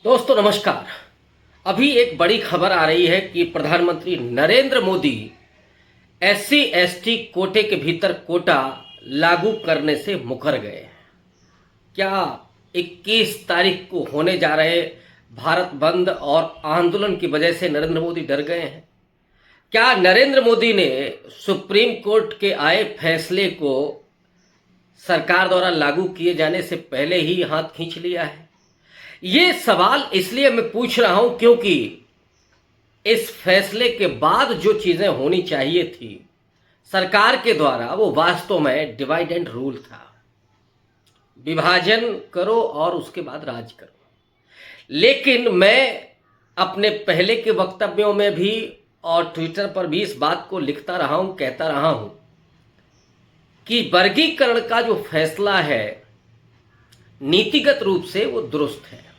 दोस्तों नमस्कार। अभी एक बड़ी खबर आ रही है कि प्रधानमंत्री नरेंद्र मोदी एससी एसटी कोटे के भीतर कोटा लागू करने से मुकर गए हैं। क्या 21 तारीख को होने जा रहे भारत बंद और आंदोलन की वजह से नरेंद्र मोदी डर गए हैं? क्या नरेंद्र मोदी ने सुप्रीम कोर्ट के आए फैसले को सरकार द्वारा लागू किए जाने से पहले ही हाथ खींच लिया है? ये सवाल इसलिए मैं पूछ रहा हूं क्योंकि इस फैसले के बाद जो चीजें होनी चाहिए थी सरकार के द्वारा, वो वास्तव में डिवाइड एंड रूल था। विभाजन करो और उसके बाद राज करो। लेकिन मैं अपने पहले के वक्तव्यों में भी और ट्विटर पर भी इस बात को लिखता रहा हूं, कहता रहा हूं कि वर्गीकरण का जो फैसला है नीतिगत रूप से वो दुरुस्त है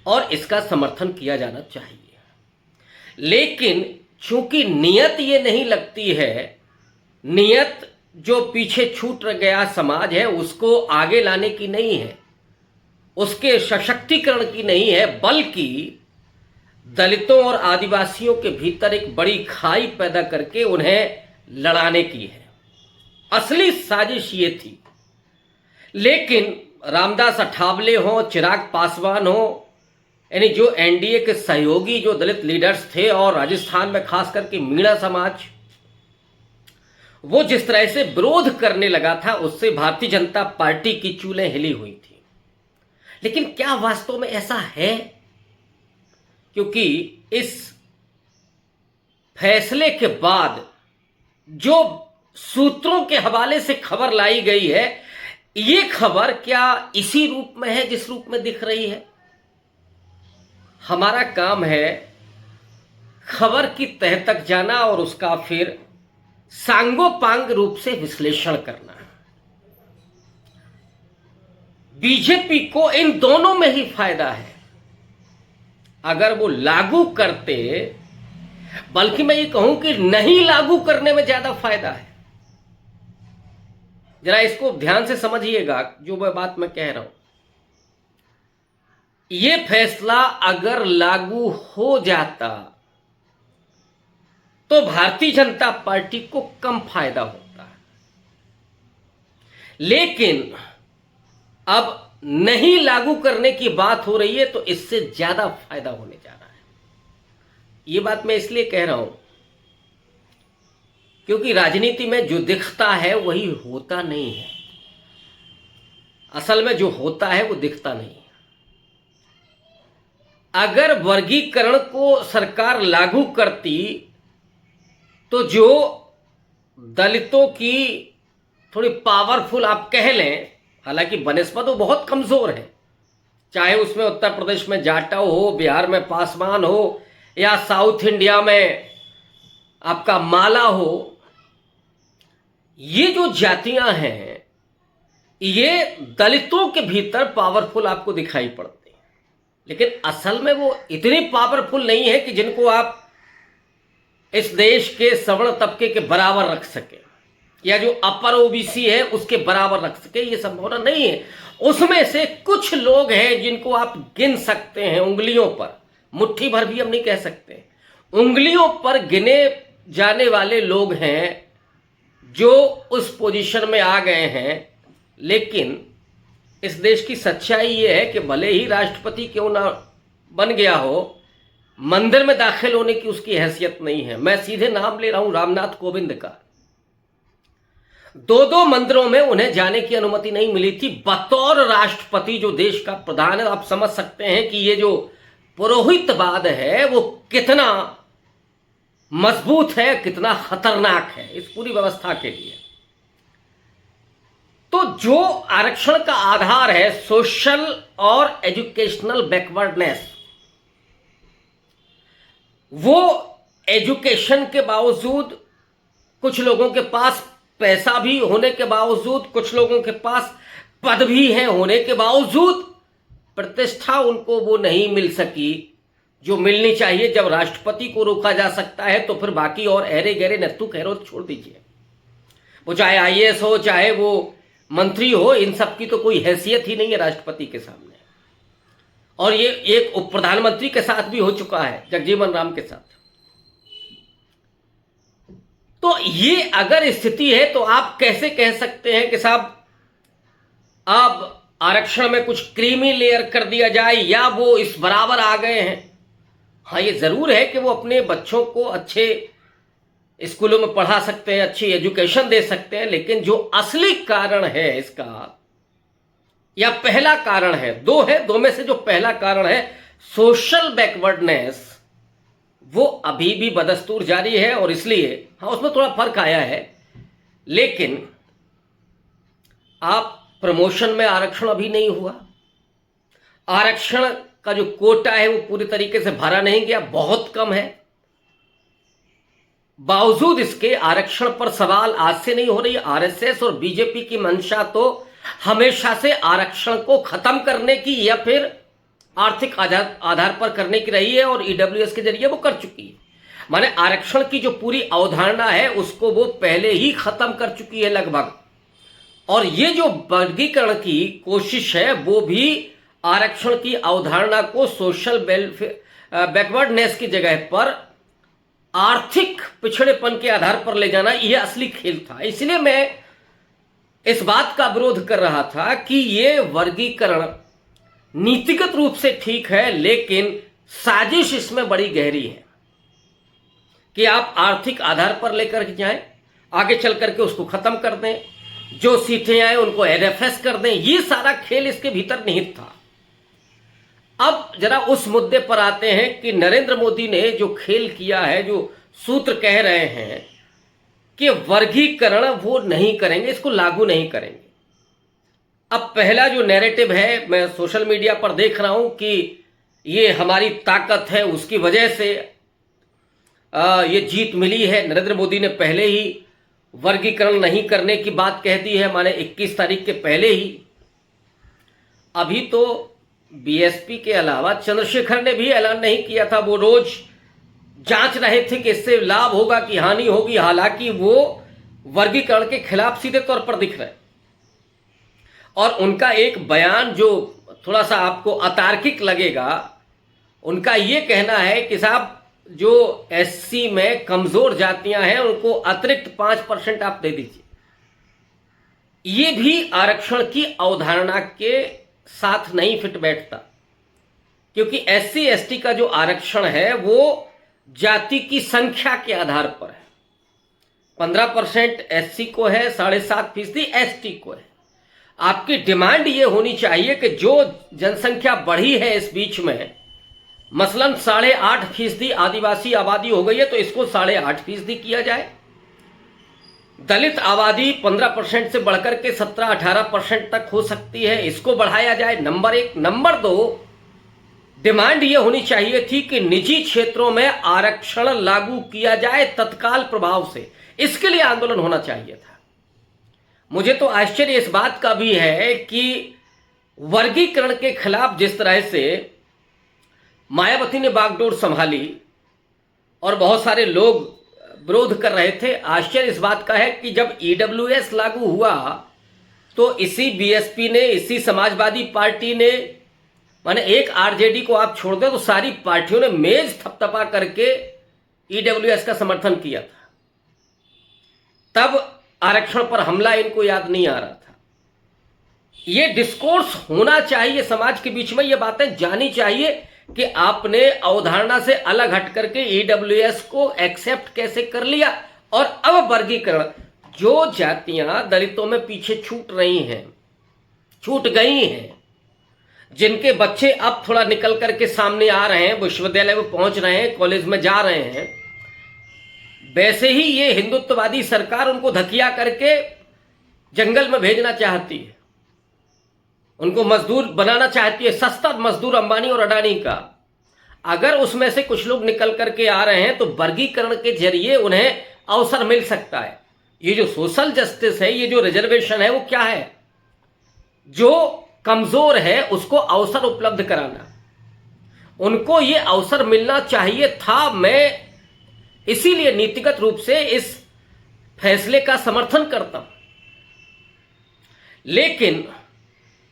और इसका समर्थन किया जाना चाहिए। लेकिन चूंकि नियत ये नहीं लगती है, नियत जो पीछे छूट गया समाज है उसको आगे लाने की नहीं है, उसके सशक्तिकरण की नहीं है, बल्कि दलितों और आदिवासियों के भीतर एक बड़ी खाई पैदा करके उन्हें लड़ाने की है। असली साजिश ये थी। लेकिन रामदास अठावले हो, चिराग पासवान हो, यानी जो एनडीए के सहयोगी जो दलित लीडर्स थे, और राजस्थान में खास करके मीणा समाज, वो जिस तरह से विरोध करने लगा था उससे भारतीय जनता पार्टी की चूलें हिली हुई थी। लेकिन क्या वास्तव में ऐसा है? क्योंकि इस फैसले के बाद जो सूत्रों के हवाले से खबर लाई गई है, ये खबर क्या इसी रूप में है जिस रूप में दिख रही है? हमारा काम है खबर की तह तक जाना और उसका फिर सांगोपांग रूप से विश्लेषण करना। बीजेपी को इन दोनों में ही फायदा है। अगर वो लागू करते, बल्कि मैं ये कहूं कि नहीं लागू करने में ज्यादा फायदा है। जरा इसको ध्यान से समझिएगा जो बात मैं कह रहा हूं। ये फैसला अगर लागू हो जाता तो भारतीय जनता पार्टी को कम फायदा होता, लेकिन अब नहीं लागू करने की बात हो रही है तो इससे ज्यादा फायदा होने जा रहा है। ये बात मैं इसलिए कह रहा हूं क्योंकि राजनीति में जो दिखता है वही होता नहीं है। असल में जो होता है वो दिखता नहीं है। अगर वर्गीकरण को सरकार लागू करती तो जो दलितों की थोड़ी पावरफुल आप कह लें, हालांकि बनस्पत वो बहुत कमजोर है, चाहे उसमें उत्तर प्रदेश में जाटव हो, बिहार में पासवान हो, या साउथ इंडिया में आपका माला हो, ये जो जातियां हैं ये दलितों के भीतर पावरफुल आपको दिखाई पड़ती हैं। लेकिन असल में वो इतनी पावरफुल नहीं है कि जिनको आप इस देश के सवर्ण तबके के बराबर रख सके, या जो अपर ओबीसी है उसके बराबर रख सके, ये संभावना नहीं है। उसमें से कुछ लोग हैं जिनको आप गिन सकते हैं उंगलियों पर, मुट्ठी भर भी हम नहीं कह सकते, उंगलियों पर गिने जाने वाले लोग हैं जो उस पोजीशन में आ गए हैं। लेकिन इस देश की सच्चाई ये है कि भले ही राष्ट्रपति क्यों ना बन गया हो, मंदिर में दाखिल होने की उसकी हैसियत नहीं है। मैं सीधे नाम ले रहा हूं रामनाथ कोविंद का। दो मंदिरों में उन्हें जाने की अनुमति नहीं मिली थी बतौर राष्ट्रपति, जो देश का प्रधान है। आप समझ सकते हैं कि ये जो पुरोहितवाद है वो कितना मजबूत है, कितना खतरनाक है इस पूरी व्यवस्था के लिए। तो जो आरक्षण का आधार है सोशल और एजुकेशनल बैकवर्डनेस, वो एजुकेशन के बावजूद, कुछ लोगों के पास पैसा भी होने के बावजूद, कुछ लोगों के पास पद भी है होने के बावजूद, प्रतिष्ठा उनको वो नहीं मिल सकी जो मिलनी चाहिए। जब राष्ट्रपति को रोका जा सकता है तो फिर बाकी और अहरे गहरे नत्थु खैरो छोड़ दीजिए, वो चाहे आईएएस हो, चाहे वो मंत्री हो, इन सब की तो कोई हैसियत ही नहीं है राष्ट्रपति के सामने। और ये एक उप प्रधानमंत्री के साथ भी हो चुका है, जगजीवन राम के साथ। तो ये अगर स्थिति है तो आप कैसे कह सकते हैं कि साहब अब आरक्षण में कुछ क्रीमी लेयर कर दिया जाए या वो इस बराबर आ गए हैं। हाँ, ये जरूर है कि वो अपने बच्चों को अच्छे स्कूलों में पढ़ा सकते हैं, अच्छी एजुकेशन दे सकते हैं, लेकिन जो असली कारण है इसका, या पहला कारण है, दो है, दो में से जो पहला कारण है सोशल बैकवर्डनेस, वो अभी भी बदस्तूर जारी है। और इसलिए हाँ, उसमें थोड़ा फर्क आया है, लेकिन आप प्रमोशन में आरक्षण अभी नहीं हुआ, आरक्षण का जो कोटा है वो पूरी तरीके से भरा नहीं गया, बहुत कम है। बावजूद इसके आरक्षण पर सवाल आज से नहीं हो रही। आरएसएस और बीजेपी की मंशा तो हमेशा से आरक्षण को खत्म करने की या फिर आर्थिक आधार पर करने की रही है, और ईडब्ल्यूएस के जरिए वो कर चुकी है। माने आरक्षण की जो पूरी अवधारणा है उसको वो पहले ही खत्म कर चुकी है लगभग। और ये जो वर्गीकरण की कोशिश है वो भी आरक्षण की अवधारणा को सोशल बैकवर्डनेस की जगह पर आर्थिक पिछड़ेपन के आधार पर ले जाना, यह असली खेल था। इसलिए मैं इस बात का विरोध कर रहा था कि ये वर्गीकरण नीतिगत रूप से ठीक है, लेकिन साजिश इसमें बड़ी गहरी है कि आप आर्थिक आधार पर लेकर जाएं, आगे चल करके उसको खत्म कर दें, जो सीटें आए उनको एनएफएस कर दें। ये सारा खेल इसके भीतर निहित था। अब जरा उस मुद्दे पर आते हैं कि नरेंद्र मोदी ने जो खेल किया है, जो सूत्र कह रहे हैं कि वर्गीकरण वो नहीं करेंगे, इसको लागू नहीं करेंगे। अब पहला जो नैरेटिव है, मैं सोशल मीडिया पर देख रहा हूं कि ये हमारी ताकत है, उसकी वजह से ये जीत मिली है। नरेंद्र मोदी ने पहले ही वर्गीकरण नहीं करने की बात कह दी है, माने 21 तारीख के पहले ही। अभी तो बीएसपी के अलावा चंद्रशेखर ने भी ऐलान नहीं किया था, वो रोज जांच रहे थे कि इससे लाभ होगा कि हानि होगी, हालांकि वो वर्गीकरण के खिलाफ सीधे तौर पर दिख रहे। और उनका एक बयान जो थोड़ा सा आपको अतार्किक लगेगा, उनका ये कहना है कि साहब जो एससी में कमजोर जातियां हैं उनको अतिरिक्त 5% आप दे दीजिए। ये भी आरक्षण की अवधारणा के साथ नहीं फिट बैठता, क्योंकि एससी एसटी का जो आरक्षण है वो जाति की संख्या के आधार पर है। 15% एससी को है, 7.5% एसटी को है। आपकी डिमांड ये होनी चाहिए कि जो जनसंख्या बढ़ी है इस बीच में, मसलन 8.5% आदिवासी आबादी हो गई है, तो इसको 8.5% किया जाए। दलित आबादी 15% से बढ़कर के 17-18% तक हो सकती है, इसको बढ़ाया जाए। नंबर 1। नंबर 2, डिमांड यह होनी चाहिए थी कि निजी क्षेत्रों में आरक्षण लागू किया जाए तत्काल प्रभाव से। इसके लिए आंदोलन होना चाहिए था। मुझे तो आश्चर्य इस बात का भी है कि वर्गीकरण के खिलाफ जिस तरह से मायावती ने बागडोर संभाली और बहुत सारे लोग विरोध कर रहे थे, आश्चर्य इस बात का है कि जब ईडब्ल्यूएस लागू हुआ तो इसी बीएसपी ने, इसी समाजवादी पार्टी ने, माने एक आरजेडी को आप छोड़ दें तो सारी पार्टियों ने मेज थपथपा करके ईडब्ल्यूएस का समर्थन किया था। तब आरक्षण पर हमला इनको याद नहीं आ रहा था। ये डिस्कोर्स होना चाहिए समाज के बीच में, ये बातें जानी चाहिए कि आपने अवधारणा से अलग हट करके ईडब्ल्यूएस को एक्सेप्ट कैसे कर लिया। और अब वर्गीकरण, जो जातियां दलितों में पीछे छूट रही हैं, छूट गई हैं, जिनके बच्चे अब थोड़ा निकल करके सामने आ रहे हैं, विश्वविद्यालय में पहुंच रहे हैं, कॉलेज में जा रहे हैं, वैसे ही ये हिंदुत्ववादी सरकार उनको धकिया करके जंगल में भेजना चाहती है, उनको मजदूर बनाना चाहती है, सस्ता मजदूर अंबानी और अडानी का। अगर उसमें से कुछ लोग निकल करके आ रहे हैं तो वर्गीकरण के जरिए उन्हें अवसर मिल सकता है। ये जो सोशल जस्टिस है, ये जो रिजर्वेशन है, वो क्या है? जो कमजोर है उसको अवसर उपलब्ध कराना, उनको ये अवसर मिलना चाहिए था। मैं इसीलिए नीतिगत रूप से इस फैसले का समर्थन करता हूं। लेकिन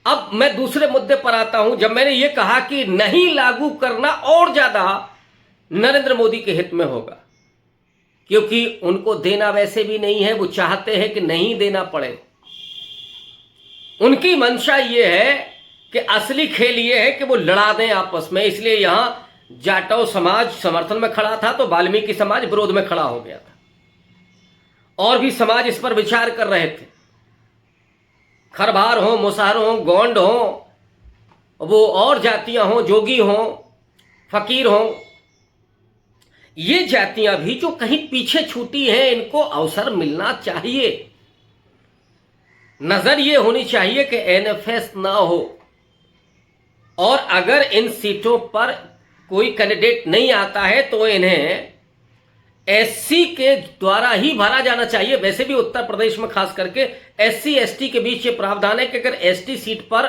अब मैं दूसरे मुद्दे पर आता हूं। जब मैंने ये कहा कि नहीं लागू करना और ज्यादा नरेंद्र मोदी के हित में होगा, क्योंकि उनको देना वैसे भी नहीं है, वो चाहते हैं कि नहीं देना पड़े। उनकी मंशा ये है कि असली खेल ये है कि वो लड़ा दें आपस में। इसलिए यहां जाटव समाज समर्थन में खड़ा था तो वाल्मीकि समाज विरोध में खड़ा हो गया था। और भी समाज इस पर विचार कर रहे थे, खरभार हो, मुसहर हो, गोंड हो, वो और जातियां हो, जोगी हो, फकीर हो, ये जातियां भी जो कहीं पीछे छूटी हैं, इनको अवसर मिलना चाहिए। नजर ये होनी चाहिए कि एनएफएस ना हो, और अगर इन सीटों पर कोई कैंडिडेट नहीं आता है तो इन्हें एससी के द्वारा ही भरा जाना चाहिए। वैसे भी उत्तर प्रदेश में खास करके एससी एसटी के बीच ये प्रावधान है कि अगर एसटी सीट पर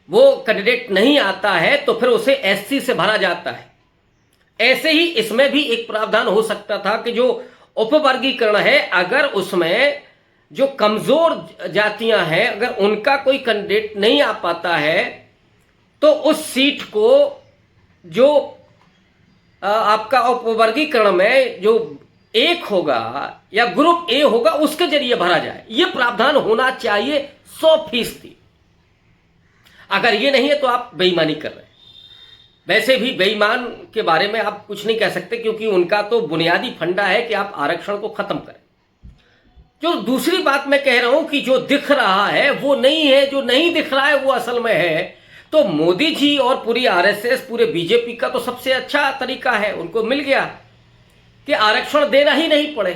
वो कैंडिडेट नहीं आता है तो फिर उसे एससी से भरा जाता है। ऐसे ही इसमें भी एक प्रावधान हो सकता था कि जो उपवर्गीकरण है, अगर उसमें जो कमजोर जातियां हैं, अगर उनका कोई कैंडिडेट नहीं आ पाता है तो उस सीट को जो आपका उपवर्गीकरण में जो एक होगा या ग्रुप ए होगा उसके जरिए भरा जाए। यह प्रावधान होना चाहिए 100%। अगर ये नहीं है तो आप बेईमानी कर रहे हैं। वैसे भी बेईमान के बारे में आप कुछ नहीं कह सकते, क्योंकि उनका तो बुनियादी फंडा है कि आप आरक्षण को खत्म करें। जो दूसरी बात मैं कह रहा हूं कि जो दिख रहा है वो नहीं है, जो नहीं दिख रहा है वो असल में है। तो मोदी जी और पूरी आरएसएस, पूरे बीजेपी का तो सबसे अच्छा तरीका है, उनको मिल गया कि आरक्षण देना ही नहीं पड़े।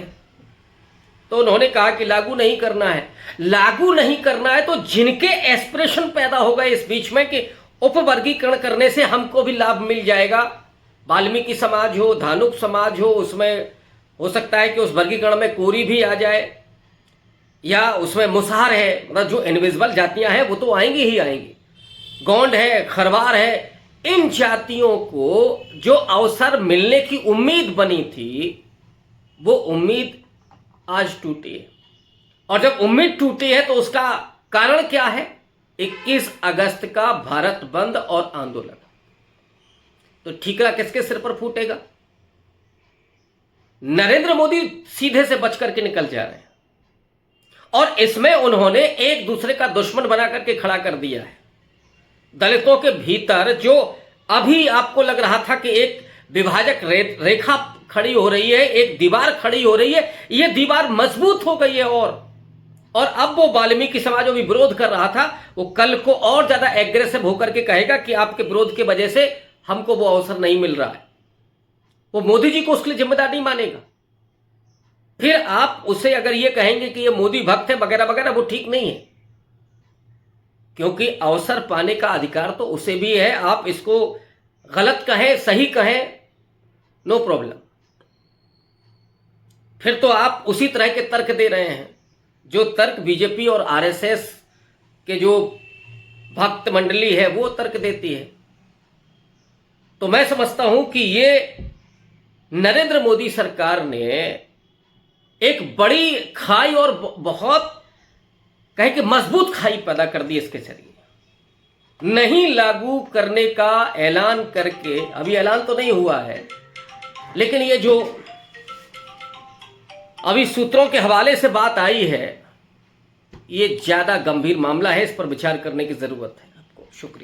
तो उन्होंने कहा कि लागू नहीं करना है। लागू नहीं करना है तो जिनके एस्पिरेशन पैदा हो गए इस बीच में कि उपवर्गीकरण करने से हमको भी लाभ मिल जाएगा, वाल्मीकि समाज हो, धानुक समाज हो, उसमें हो सकता है कि उस वर्गीकरण में कोरी भी आ जाए, या उसमें मुसहर है, मतलब जो इनविजिबल जातियां हैं वो तो आएंगी ही आएंगी, गोंड है, खरवार है, इन जातियों को जो अवसर मिलने की उम्मीद बनी थी वो उम्मीद आज टूटी है। और जब उम्मीद टूटी है तो उसका कारण क्या है? 21 अगस्त का भारत बंद और आंदोलन। तो ठीकरा किसके सिर पर फूटेगा? नरेंद्र मोदी सीधे से बच करके निकल जा रहे हैं, और इसमें उन्होंने एक दूसरे का दुश्मन बना करके खड़ा कर दिया है। दलितों के भीतर जो अभी आपको लग रहा था कि एक विभाजक रेखा खड़ी हो रही है, एक दीवार खड़ी हो रही है, यह दीवार मजबूत हो गई है। और अब वो वाल्मीकि समाज जो भी विरोध कर रहा था वो कल को और ज्यादा एग्रेसिव होकर के कहेगा कि आपके विरोध की वजह से हमको वो अवसर नहीं मिल रहा है। वो मोदी जी को उसके लिए जिम्मेदार नहीं मानेगा। फिर आप उसे अगर ये कहेंगे कि ये मोदी भक्त है वगैरह वगैरह, वो ठीक नहीं है, क्योंकि अवसर पाने का अधिकार तो उसे भी है। आप इसको गलत कहें, सही कहें, नो प्रॉब्लम। फिर तो आप उसी तरह के तर्क दे रहे हैं जो तर्क बीजेपी और आरएसएस के जो भक्त मंडली है वो तर्क देती है। तो मैं समझता हूं कि ये नरेंद्र मोदी सरकार ने एक बड़ी खाई और बहुत कहे कि मजबूत खाई पैदा कर दी इसके जरिए। नहीं लागू करने का ऐलान करके, अभी ऐलान तो नहीं हुआ है, लेकिन ये जो अभी सूत्रों के हवाले से बात आई है, ये ज्यादा गंभीर मामला है, इस पर विचार करने की जरूरत है। आपको शुक्रिया।